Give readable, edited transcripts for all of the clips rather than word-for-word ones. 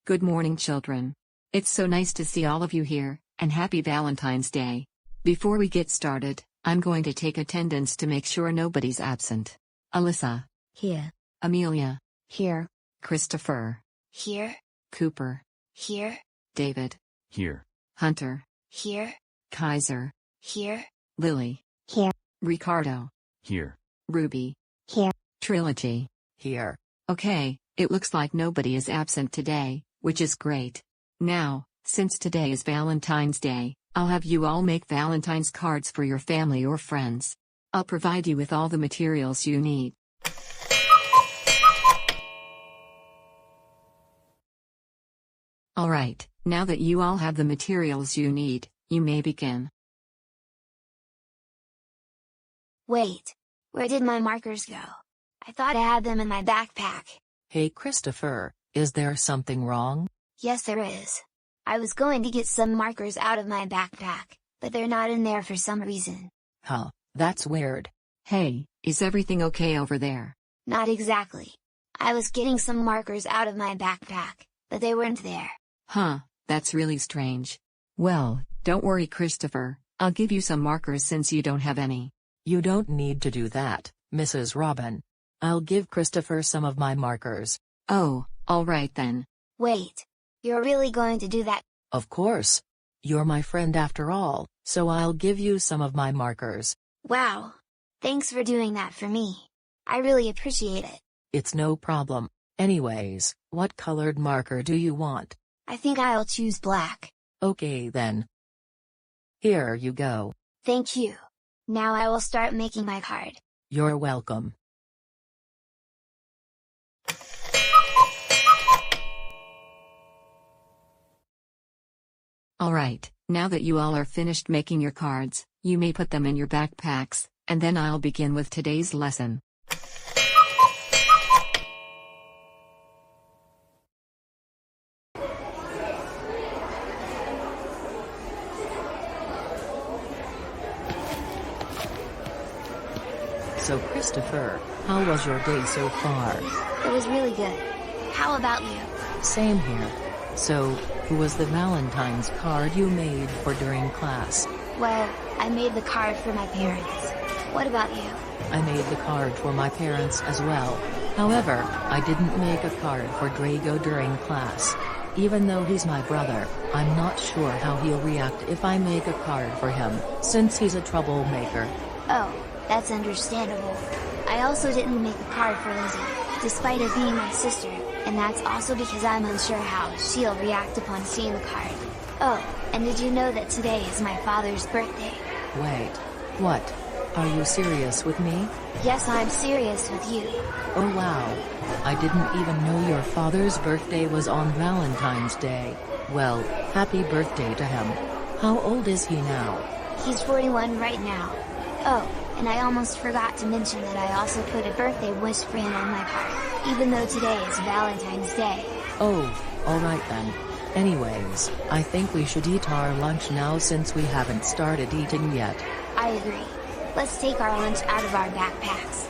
Good morning, children. It's so nice to see all of you here, and happy Valentine's Day. Before we get started, I'm going to take attendance to make sure nobody's absent. Alyssa. Here. Amelia. Here. Christopher. Here. Cooper. Here. David. Here. Hunter. Here. Kaiser. Here. Lily. Here. Ricardo. Here. Ruby. Here. Trilogy. Here. Okay, it looks like nobody is absent today, which is great. Now, since today is Valentine's Day, I'll have you all make Valentine's cards for your family or friends. I'll provide you with all the materials you need. Alright, now that you all have the materials you need, you may begin. Wait. Where did my markers go? I thought I had them in my backpack. Hey Christopher, is there something wrong? Yes, there is. I was going to get some markers out of my backpack, but they're not in there for some reason. Huh, that's weird. Hey, is everything okay over there? Not exactly. I was getting some markers out of my backpack, but they weren't there. Huh, that's really strange. Well, don't worry, Christopher, I'll give you some markers since you don't have any. You don't need to do that, Mrs. Robin. I'll give Christopher some of my markers. Oh, alright then. Wait. You're really going to do that? Of course. You're my friend after all, so I'll give you some of my markers. Wow. Thanks for doing that for me. I really appreciate it. It's no problem. Anyways, what colored marker do you want? I think I'll choose black. Okay then. Here you go. Thank you. Now I will start making my card. You're welcome. Alright, now that you all are finished making your cards, you may put them in your backpacks, and then I'll begin with today's lesson. So Christopher, how was your day so far? It was really good. How about you? Same here. So, who was the Valentine's card you made for during class? Well, I made the card for my parents. What about you? I made the card for my parents as well. However, I didn't make a card for Drago during class. Even though he's my brother, I'm not sure how he'll react if I make a card for him, since he's a troublemaker. Oh, that's understandable. I also didn't make a card for Lizzie, despite her being my sister, and that's also because I'm unsure how she'll react upon seeing the card. Oh, and did you know that today is my father's birthday? Wait. What? Are you serious with me? Yes, I'm serious with you. Oh wow. I didn't even know your father's birthday was on Valentine's Day. Well, happy birthday to him. How old is he now? He's 41 right now. Oh, and I almost forgot to mention that I also put a birthday wish for him on my card, even though today is Valentine's Day. Oh, alright then. Anyways, I think we should eat our lunch now since we haven't started eating yet. I agree. Let's take our lunch out of our backpacks.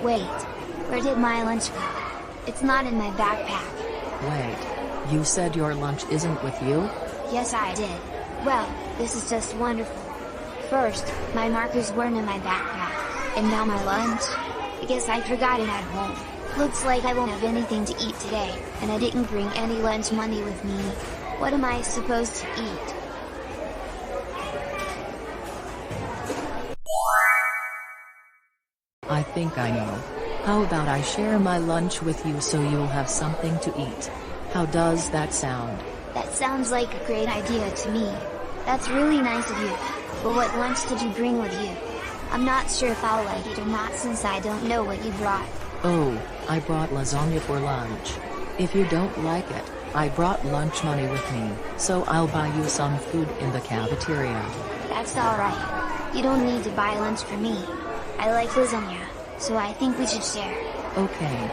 Wait, where did my lunch go? It's not in my backpack. Wait, you said your lunch isn't with you? Yes, I did. Well, this is just wonderful. First, my markers weren't in my backpack, and now my lunch? I guess I forgot it at home. Looks like I won't have anything to eat today, and I didn't bring any lunch money with me. What am I supposed to eat? I think I know. How about I share my lunch with you so you'll have something to eat? How does that sound? That sounds like a great idea to me. That's really nice of you. But what lunch did you bring with you? I'm not sure if I'll like it or not since I don't know what you brought. Oh, I brought lasagna for lunch. If you don't like it, I brought lunch money with me, so I'll buy you some food in the cafeteria. That's alright. You don't need to buy lunch for me. I like lasagna, so I think we should share. Okay.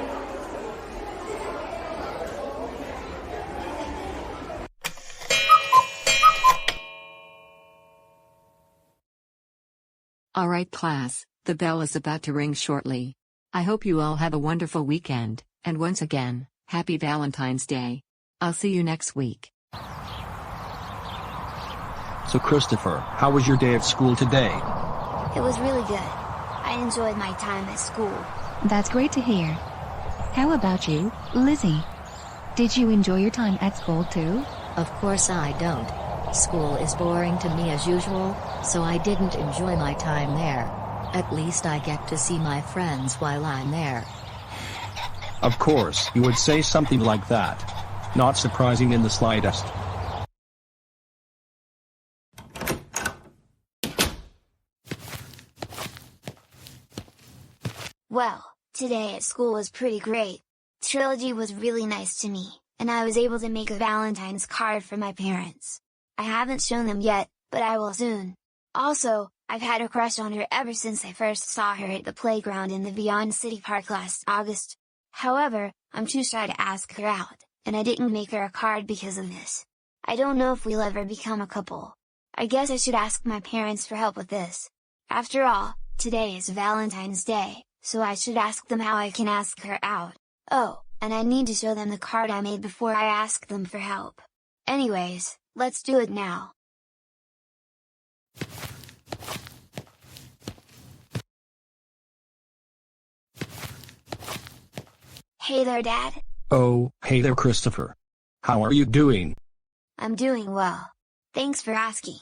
Alright class, the bell is about to ring shortly. I hope you all have a wonderful weekend, and once again, happy Valentine's Day. I'll see you next week. So Christopher, how was your day at school today? It was really good. I enjoyed my time at school. That's great to hear. How about you, Lizzie? Did you enjoy your time at school too? Of course I don't. School is boring to me as usual, so I didn't enjoy my time there. At least I get to see my friends while I'm there. Of course, you would say something like that. Not surprising in the slightest. Well, today at school was pretty great. Trilogy was really nice to me, and I was able to make a Valentine's card for my parents. I haven't shown them yet, but I will soon. Also, I've had a crush on her ever since I first saw her at the playground in the Vyond City Park last August. However, I'm too shy to ask her out, and I didn't make her a card because of this. I don't know if we'll ever become a couple. I guess I should ask my parents for help with this. After all, today is Valentine's Day, so I should ask them how I can ask her out. Oh, and I need to show them the card I made before I ask them for help. Anyways, let's do it now. Hey there, Dad. Oh, hey there Christopher. How are you doing? I'm doing well. Thanks for asking.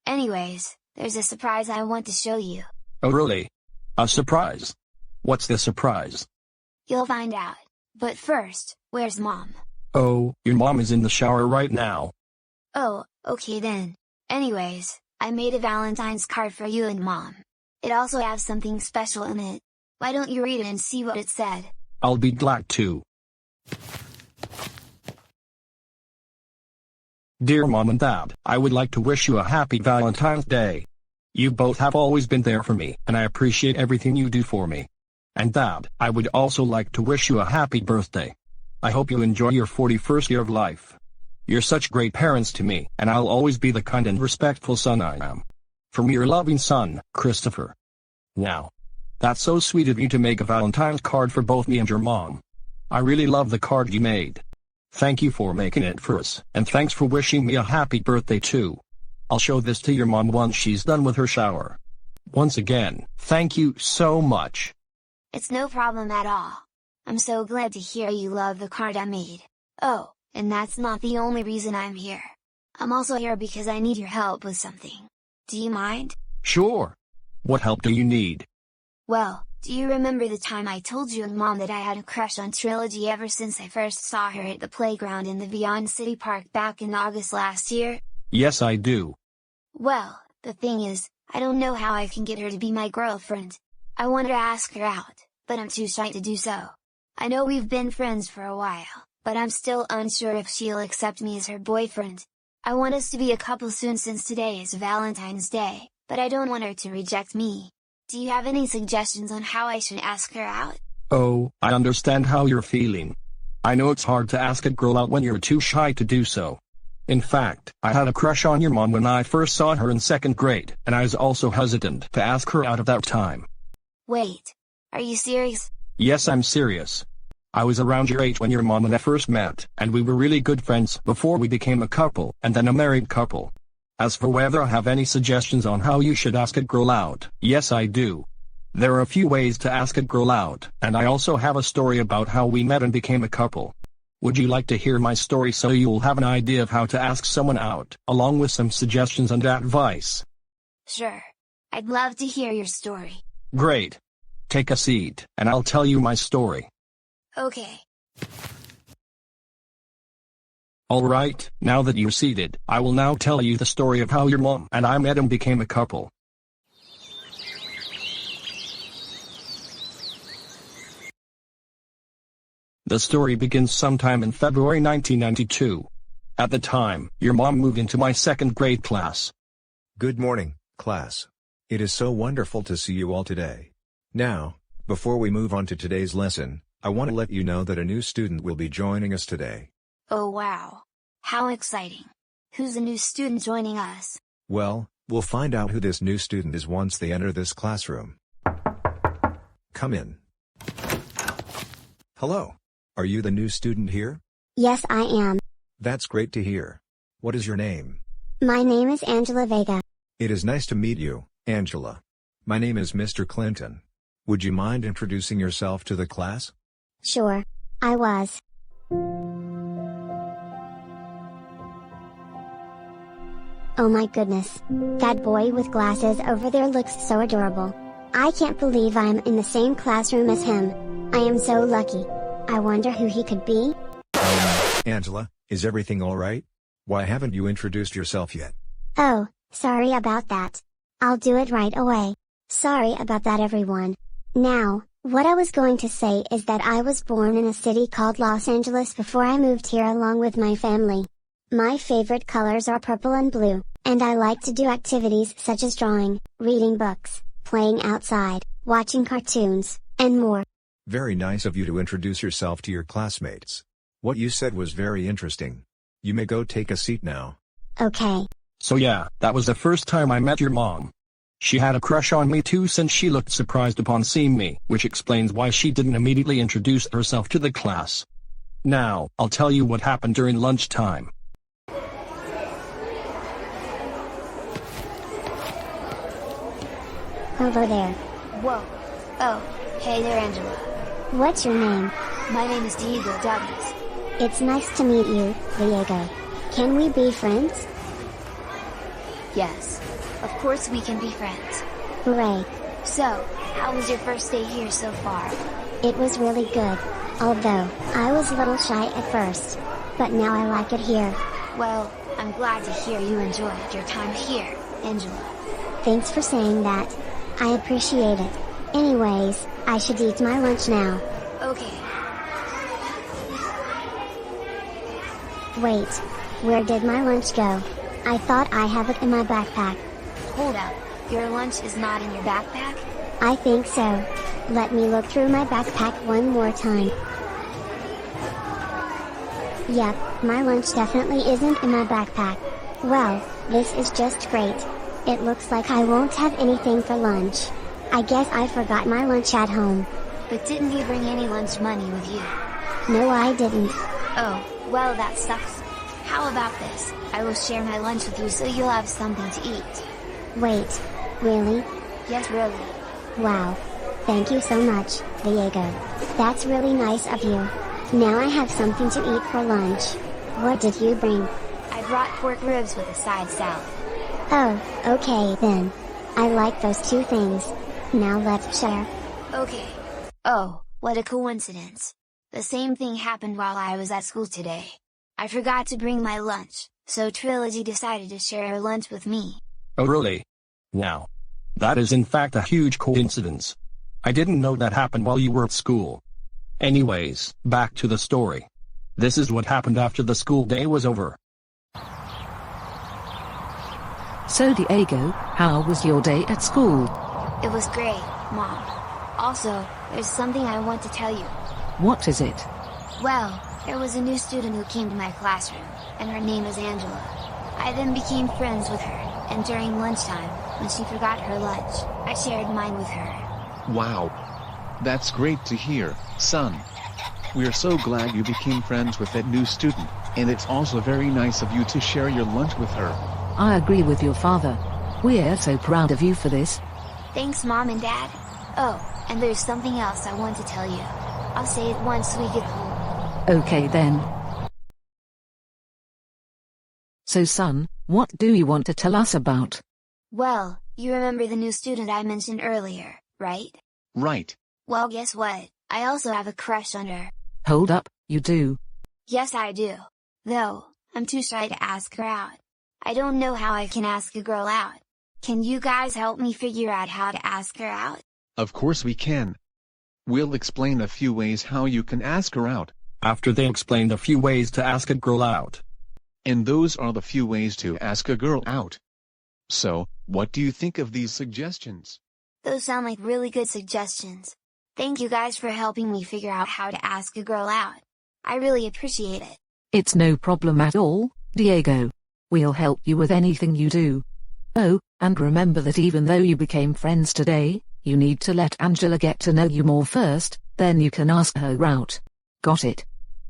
Anyways, there's a surprise I want to show you. Oh really? A surprise? What's the surprise? You'll find out. But first, where's Mom? Oh, your mom is in the shower right now. Oh, okay then. Anyways, I made a Valentine's card for you and Mom. It also has something special in it. Why don't you read it and see what it said? I'll be glad to. Dear Mom and Dad, I would like to wish you a happy Valentine's Day. You both have always been there for me, and I appreciate everything you do for me. And Dad, I would also like to wish you a happy birthday. I hope you enjoy your 41st year of life. You're such great parents to me, and I'll always be the kind and respectful son I am. From your loving son, Christopher. Wow. That's so sweet of you to make a Valentine's card for both me and your mom. I really love the card you made. Thank you for making it for us, and thanks for wishing me a happy birthday too. I'll show this to your mom once she's done with her shower. Once again, thank you so much. It's no problem at all. I'm so glad to hear you love the card I made. Oh, and that's not the only reason I'm here. I'm also here because I need your help with something. Do you mind? Sure. What help do you need? Well, do you remember the time I told you and Mom that I had a crush on Trilogy ever since I first saw her at the playground in the Vyond City Park back in August last year? Yes, I do. Well, the thing is, I don't know how I can get her to be my girlfriend. I wanted to ask her out, but I'm too shy to do so. I know we've been friends for a while, but I'm still unsure if she'll accept me as her boyfriend. I want us to be a couple soon since today is Valentine's Day, but I don't want her to reject me. Do you have any suggestions on how I should ask her out? Oh, I understand how you're feeling. I know it's hard to ask a girl out when you're too shy to do so. In fact, I had a crush on your mom when I first saw her in 2nd grade, and I was also hesitant to ask her out at that time. Wait, are you serious? Yes, I'm serious. I was around your age when your mom and I first met, and we were really good friends before we became a couple, and then a married couple. As for whether I have any suggestions on how you should ask a girl out, yes I do. There are a few ways to ask a girl out, and I also have a story about how we met and became a couple. Would you like to hear my story so you'll have an idea of how to ask someone out, along with some suggestions and advice? Sure. I'd love to hear your story. Great. Take a seat, and I'll tell you my story. Okay. Alright, now that you're seated, I will now tell you the story of how your mom and I met and became a couple. The story begins sometime in February 1992. At the time, your mom moved into my 2nd grade class. Good morning, class. It is so wonderful to see you all today. Now, before we move on to today's lesson, I want to let you know that a new student will be joining us today. Oh wow. How exciting. Who's the new student joining us? Well, we'll find out who this new student is once they enter this classroom. Come in. Hello. Are you the new student here? Yes, I am. That's great to hear. What is your name? My name is Angela Vega. It is nice to meet you, Angela. My name is Mr. Clinton. Would you mind introducing yourself to the class? Sure. I was. Oh my goodness. That boy with glasses over there looks so adorable. I can't believe I'm in the same classroom as him. I am so lucky. I wonder who he could be? Angela, is everything alright? Why haven't you introduced yourself yet? Oh, sorry about that. I'll do it right away. Sorry about that, everyone. Now, what I was going to say is that I was born in a city called Los Angeles before I moved here along with my family. My favorite colors are purple and blue, and I like to do activities such as drawing, reading books, playing outside, watching cartoons, and more. Very nice of you to introduce yourself to your classmates. What you said was very interesting. You may go take a seat now. Okay. So yeah, that was the first time I met your mom. She had a crush on me too since she looked surprised upon seeing me, which explains why she didn't immediately introduce herself to the class. Now, I'll tell you what happened during lunchtime. Hello there. Whoa. Oh, hey there, Angela. What's your name? My name is Diego Douglas. It's nice to meet you, Diego. Can we be friends? Yes. Of course we can be friends. Hooray. So, how was your first day here so far? It was really good. Although, I was a little shy at first. But now I like it here. Well, I'm glad to hear you enjoyed your time here, Angela. Thanks for saying that. I appreciate it. Anyways, I should eat my lunch now. Okay. Wait. Where did my lunch go? I thought I have it in my backpack. Hold up. Your lunch is not in your backpack? I think so. Let me look through my backpack one more time. Yep, my lunch definitely isn't in my backpack. Well, this is just great. It looks like I won't have anything for lunch. I guess I forgot my lunch at home. But didn't you bring any lunch money with you? No, I didn't. Oh, well that sucks. How about this? I will share my lunch with you so you'll have something to eat. Wait, really? Yes, really. Wow. Thank you so much, Diego. That's really nice of you. Now I have something to eat for lunch. What did you bring? I brought pork ribs with a side salad. Oh, okay then. I like those two things. Now let's share. Okay. Oh, what a coincidence. The same thing happened while I was at school today. I forgot to bring my lunch, so Trilogy decided to share her lunch with me. Oh really? Wow. That is in fact a huge coincidence. I didn't know that happened while you were at school. Anyways, back to the story. This is what happened after the school day was over. So Diego, how was your day at school? It was great, Mom. Also, there's something I want to tell you. What is it? Well, there was a new student who came to my classroom, and her name is Angela. I then became friends with her, and during lunchtime, when she forgot her lunch, I shared mine with her. Wow. That's great to hear, son. We are so glad you became friends with that new student, and it's also very nice of you to share your lunch with her. I agree with your father. We're so proud of you for this. Thanks, Mom and Dad. Oh, and there's something else I want to tell you. I'll say it once we get home. Okay then. So son, what do you want to tell us about? Well, you remember the new student I mentioned earlier, right? Right. Well, guess what? I also have a crush on her. Hold up, you do? Yes, I do. Though, I'm too shy to ask her out. I don't know how I can ask a girl out. Can you guys help me figure out how to ask her out? Of course we can. We'll explain a few ways how you can ask her out. After they explained a few ways to ask a girl out. And those are the few ways to ask a girl out. So, what do you think of these suggestions? Those sound like really good suggestions. Thank you guys for helping me figure out how to ask a girl out. I really appreciate it. It's no problem at all, Diego. We'll help you with anything you do. Oh, and remember that even though you became friends today, you need to let Angela get to know you more first, Then you can ask her out. Got it?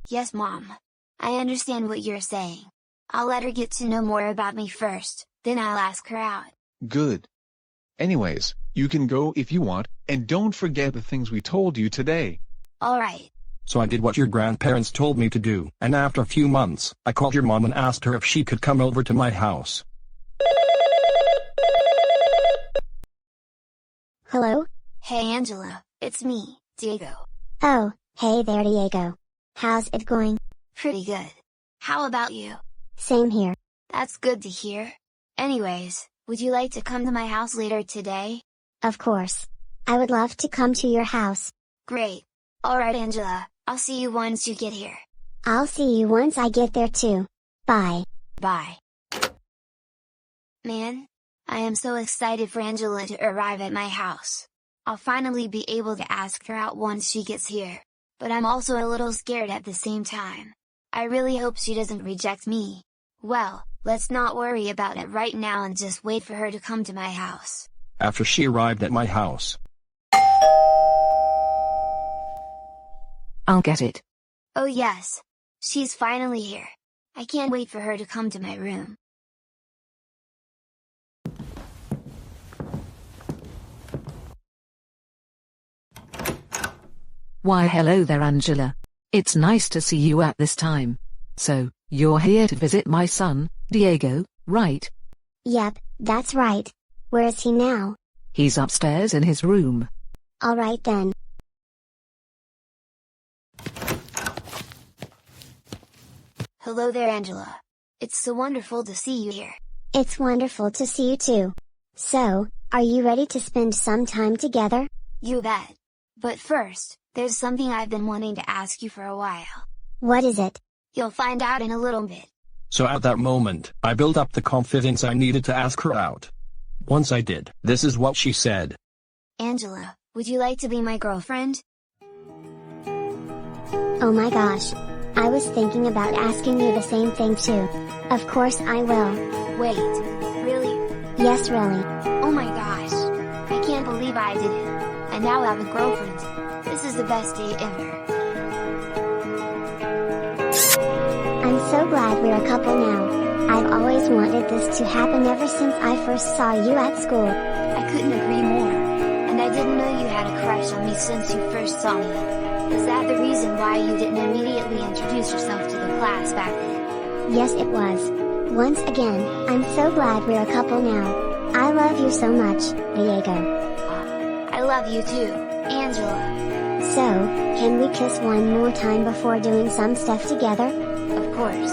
Yes, Mom. I understand what you're saying. I'll let her get to know more about me first, then I'll ask her out. Good. Anyways, you can go if you want, and don't forget the things we told you today. Alright. So I did what your grandparents told me to do, and after a few months, I called your mom and asked her if she could come over to my house. Hello? Hey Angela, it's me, Diego. Oh, hey there Diego. How's it going? Pretty good. How about you? Same here. That's good to hear. Anyways, would you like to come to my house later today? Of course. I would love to come to your house. Great. Alright Angela, I'll see you once you get here. I'll see you once I get there too. Bye. Bye. Man, I am so excited for Angela to arrive at my house. I'll finally be able to ask her out once she gets here. But I'm also a little scared at the same time. I really hope she doesn't reject me. Well, let's not worry about it right now and just wait for her to come to my house. After she arrived at my house. I'll get it. Oh yes. She's finally here. I can't wait for her to come to my room. Why hello there Angela. It's nice to see you at this time. So, you're here to visit my son, Diego, right? Yep, that's right. Where is he now? He's upstairs in his room. Alright then. Hello there Angela. It's so wonderful to see you here. It's wonderful to see you too. So, are you ready to spend some time together? You bet. But first, there's something I've been wanting to ask you for a while. What is it? You'll find out in a little bit. So at that moment, I built up the confidence I needed to ask her out. Once I did, this is what she said. Angela, would you like to be my girlfriend? Oh my gosh. I was thinking about asking you the same thing too. Of course I will. Wait, really? Yes really. Oh my gosh. I can't believe I did it. I now have a girlfriend. This is the best day ever. I'm so glad we're a couple now. I've always wanted this to happen ever since I first saw you at school. I couldn't agree more. And I didn't know you had a crush on me since you first saw me. Is that the reason why you didn't immediately introduce yourself to the class back then? Yes it was. Once again, I'm so glad we're a couple now. I love you so much, Diego. I love you too, Angela. So, can we kiss one more time before doing some stuff together? Of course.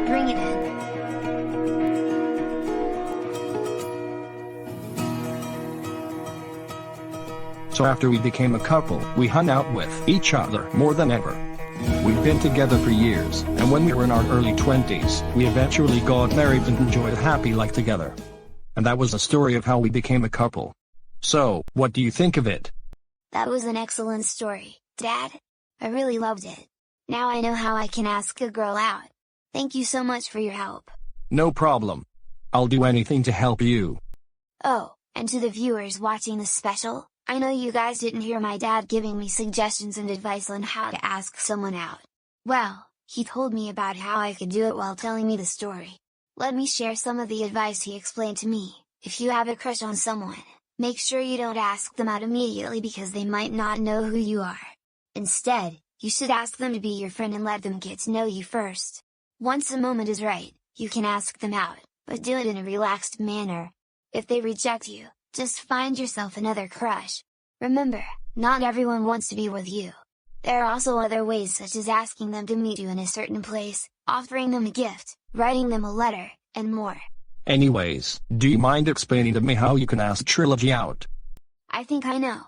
Bring it in. So after we became a couple, we hung out with each other more than ever. We've been together for years, and when we were in our early 20s, we eventually got married and enjoyed a happy life together. And that was the story of how we became a couple. So, what do you think of it? That was an excellent story, Dad. I really loved it. Now I know how I can ask a girl out. Thank you so much for your help. No problem. I'll do anything to help you. Oh, and to the viewers watching this special, I know you guys didn't hear my dad giving me suggestions and advice on how to ask someone out. Well, he told me about how I could do it while telling me the story. Let me share some of the advice he explained to me. If you have a crush on someone, make sure you don't ask them out immediately because they might not know who you are. Instead, you should ask them to be your friend and let them get to know you first. Once the moment is right, you can ask them out, but do it in a relaxed manner. If they reject you, just find yourself another crush. Remember, not everyone wants to be with you. There are also other ways such as asking them to meet you in a certain place, offering them a gift, writing them a letter, and more. Anyways, do you mind explaining to me how you can ask Trilogy out? I think I know.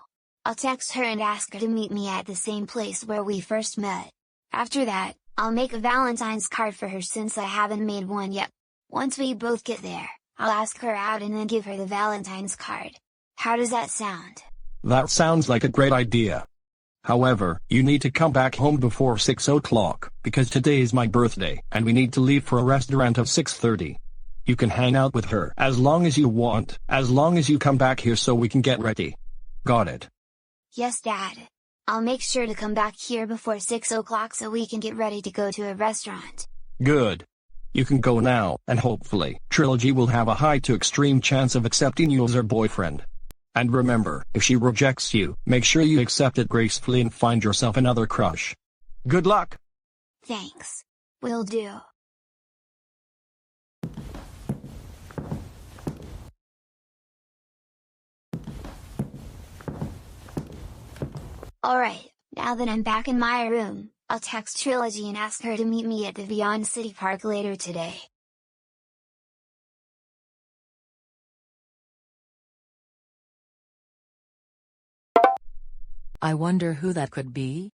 I'll text her and ask her to meet me at the same place where we first met. After that, I'll make a Valentine's card for her since I haven't made one yet. Once we both get there, I'll ask her out and then give her the Valentine's card. How does that sound? That sounds like a great idea. However, you need to come back home before 6 o'clock, because today is my birthday, and we need to leave for a restaurant at 6:30. You can hang out with her as long as you want, as long as you come back here so we can get ready. Got it? Yes, Dad. I'll make sure to come back here before 6 o'clock so we can get ready to go to a restaurant. Good. You can go now, and hopefully, Trilogy will have a high to extreme chance of accepting you as her boyfriend. And remember, if she rejects you, make sure you accept it gracefully and find yourself another crush. Good luck! Thanks. Will do. Alright, now that I'm back in my room, I'll text Trilogy and ask her to meet me at the Vyond City Park later today. I wonder who that could be?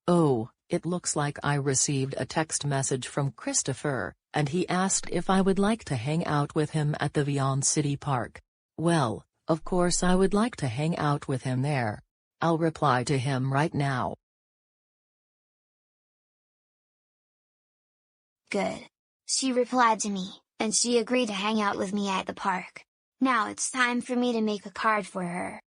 Oh, it looks like I received a text message from Christopher, and he asked if I would like to hang out with him at the Vyond City Park. Well, of course I would like to hang out with him there. I'll reply to him right now. Good. She replied to me, and she agreed to hang out with me at the park. Now it's time for me to make a card for her.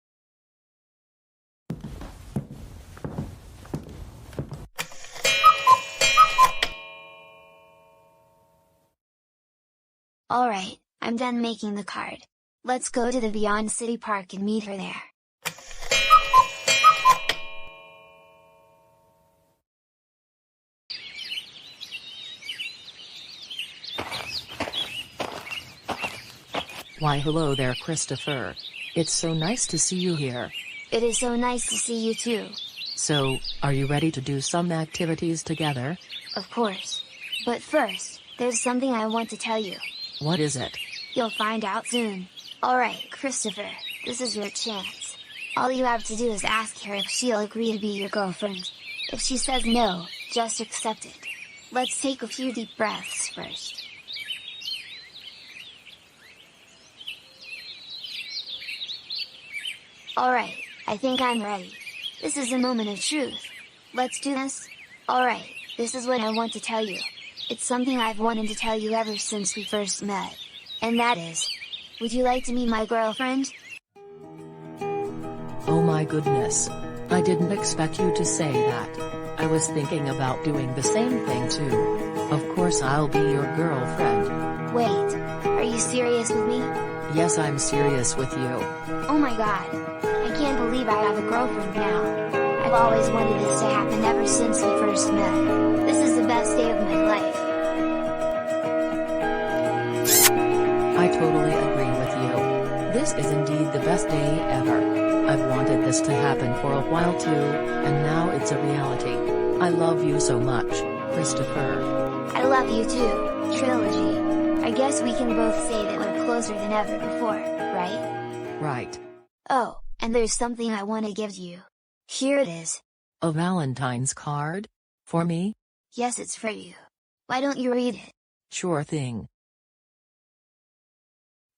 Alright, I'm done making the card. Let's go to the Vyond City Park and meet her there. Why hello there Christopher. It's so nice to see you here. It is so nice to see you too. So, are you ready to do some activities together? Of course. But first, there's something I want to tell you. What is it? You'll find out soon. Alright, Christopher, this is your chance. All you have to do is ask her if she'll agree to be your girlfriend. If she says no, just accept it. Let's take a few deep breaths first. Alright, I think I'm ready. This is a moment of truth. Let's do this? Alright, this is what I want to tell you. It's something I've wanted to tell you ever since we first met. And that is, would you like to meet my girlfriend? Oh my goodness. I didn't expect you to say that. I was thinking about doing the same thing too. Of course I'll be your girlfriend. Wait, are you serious with me? Yes, I'm serious with you. Oh my god. I can't believe I have a girlfriend now. I've always wanted this to happen ever since we first met. This is the best day of my life. I totally agree with you. This is indeed the best day ever. I've wanted this to happen for a while too, and now it's a reality. I love you so much, Christopher. I love you too, Trilogy. I guess we can both say that we're closer than ever before, right? Right. Oh, and there's something I want to give you. Here it is. A Valentine's card? For me? Yes, it's for you. Why don't you read it? Sure thing.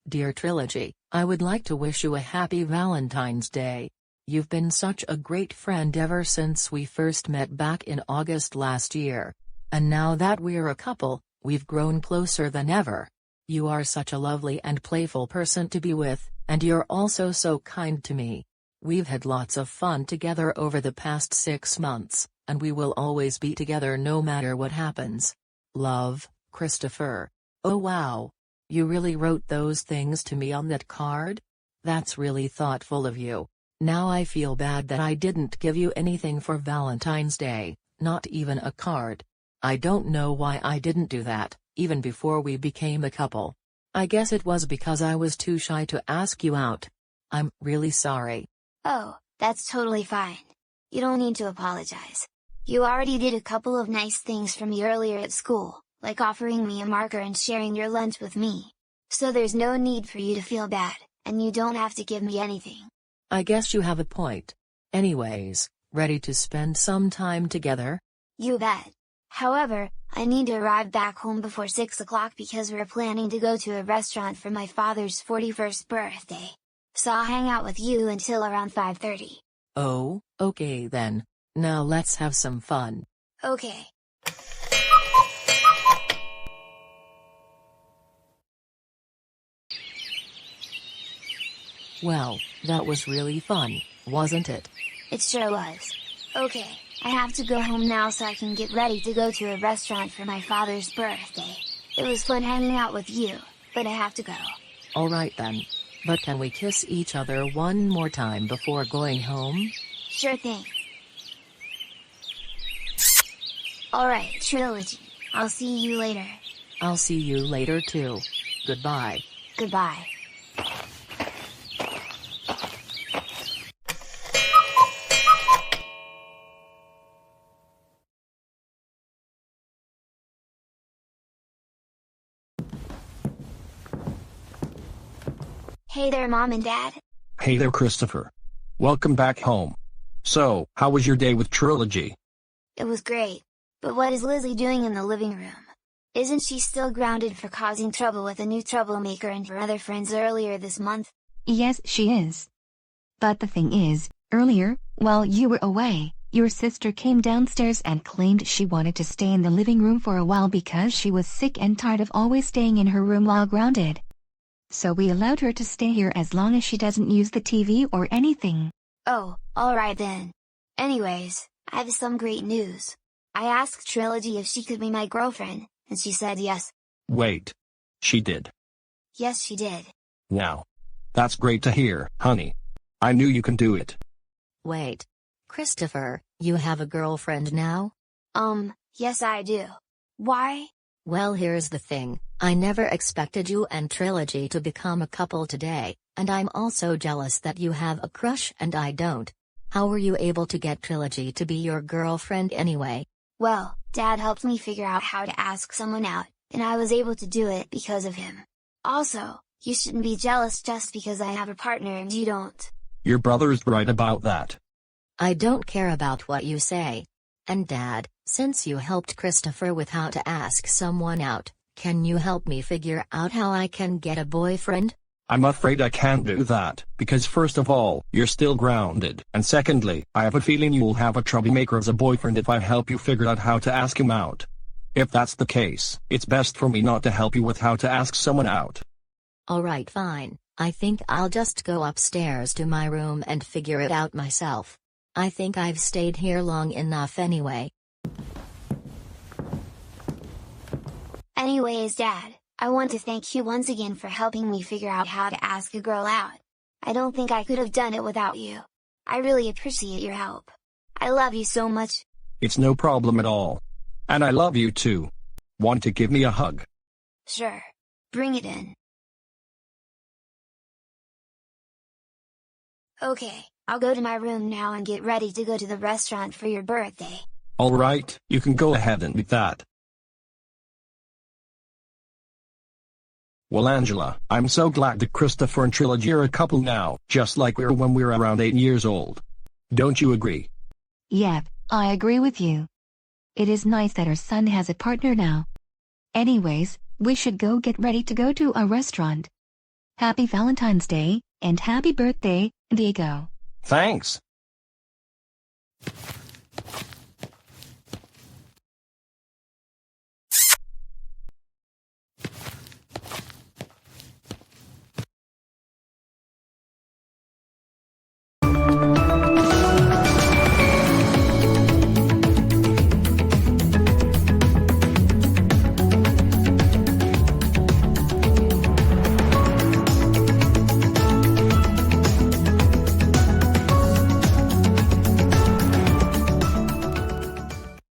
Dear Trilogy, I would like to wish you a happy Valentine's Day. You've been such a great friend ever since we first met back in August last year. And now that we're a couple, we've grown closer than ever. You are such a lovely and playful person to be with, and you're also so kind to me. We've had lots of fun together over the past 6 months, and we will always be together no matter what happens. Love, Christopher. Oh wow. You really wrote those things to me on that card? That's really thoughtful of you. Now I feel bad that I didn't give you anything for Valentine's Day, not even a card. I don't know why I didn't do that, even before we became a couple. I guess it was because I was too shy to ask you out. I'm really sorry. Oh, that's totally fine. You don't need to apologize. You already did a couple of nice things for me earlier at school, like offering me a marker and sharing your lunch with me. So there's no need for you to feel bad, and you don't have to give me anything. I guess you have a point. Anyways, ready to spend some time together? You bet. However, I need to arrive back home before 6 o'clock because we're planning to go to a restaurant for my father's 41st birthday. So I'll hang out with you until around 5:30. Oh, okay then. Now let's have some fun. Okay. Well, that was really fun, wasn't it? It sure was. Okay, I have to go home now so I can get ready to go to a restaurant for my father's birthday. It was fun hanging out with you, but I have to go. Alright then. But can we kiss each other one more time before going home? Sure thing. Alright, Trilogy. I'll see you later. I'll see you later too. Goodbye. Goodbye. Hey there, Mom and Dad. Hey there, Christopher. Welcome back home. So, how was your day with Trilogy? It was great. But what is Lizzie doing in the living room? Isn't she still grounded for causing trouble with a new troublemaker and her other friends earlier this month? Yes, she is. But the thing is, earlier, while you were away, your sister came downstairs and claimed she wanted to stay in the living room for a while because she was sick and tired of always staying in her room while grounded. So we allowed her to stay here as long as she doesn't use the TV or anything. Oh, alright then. Anyways, I have some great news. I asked Trilogy if she could be my girlfriend, and she said yes. Wait. She did. Yes, she did. Now. That's great to hear, honey. I knew you can do it. Wait. Christopher, you have a girlfriend now? Yes I do. Why? Well, here's the thing. I never expected you and Trilogy to become a couple today, and I'm also jealous that you have a crush and I don't. How were you able to get Trilogy to be your girlfriend anyway? Well, Dad helped me figure out how to ask someone out, and I was able to do it because of him. Also, you shouldn't be jealous just because I have a partner and you don't. Your brother's right about that. I don't care about what you say. And Dad, since you helped Christopher with how to ask someone out, can you help me figure out how I can get a boyfriend? I'm afraid I can't do that, because first of all, you're still grounded, and secondly, I have a feeling you'll have a troublemaker as a boyfriend if I help you figure out how to ask him out. If that's the case, it's best for me not to help you with how to ask someone out. Alright, fine. I think I'll just go upstairs to my room and figure it out myself. I think I've stayed here long enough anyway. Anyways, Dad, I want to thank you once again for helping me figure out how to ask a girl out. I don't think I could have done it without you. I really appreciate your help. I love you so much. It's no problem at all. And I love you too. Want to give me a hug? Sure. Bring it in. Okay, I'll go to my room now and get ready to go to the restaurant for your birthday. Alright, you can go ahead and do that. Well, Angela, I'm so glad that Christopher and Trilogy are a couple now, just like we were when we were around 8 years old. Don't you agree? Yep, I agree with you. It is nice that our son has a partner now. Anyways, we should go get ready to go to a restaurant. Happy Valentine's Day, and happy birthday, Diego. Thanks.